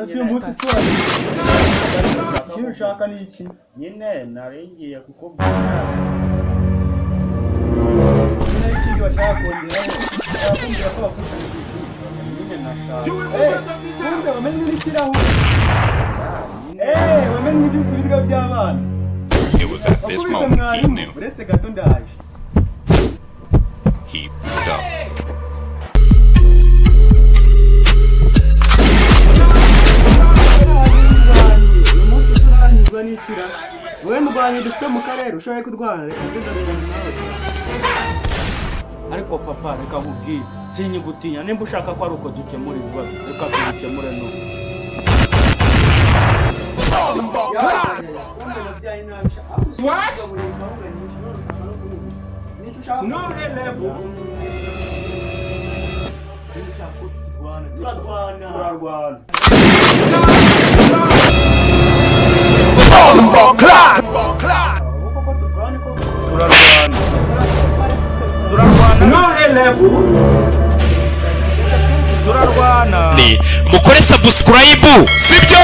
Ese umunsi sura ikintu ushaka ni iki nyine naringiye kukubwira n'ikindi bashaka kongeraho bakumbwira ko bakuzana nyine nashaka kumbe wamenye n'ikirahure wamenye ibiryo by'abana It was at this moment he knew. uretse gato ndaje He fucked up. wowe ndwanye dufite mu karere ushoboye kurwana reka nzizanire nawe ariko papa reka nkubwire sinyigutinya nimba ushaka ko ari uko dukemura ibibazo reka tubikemure n'ubu What? No level. turarwana No level. turarwana mukore subscribe sibyo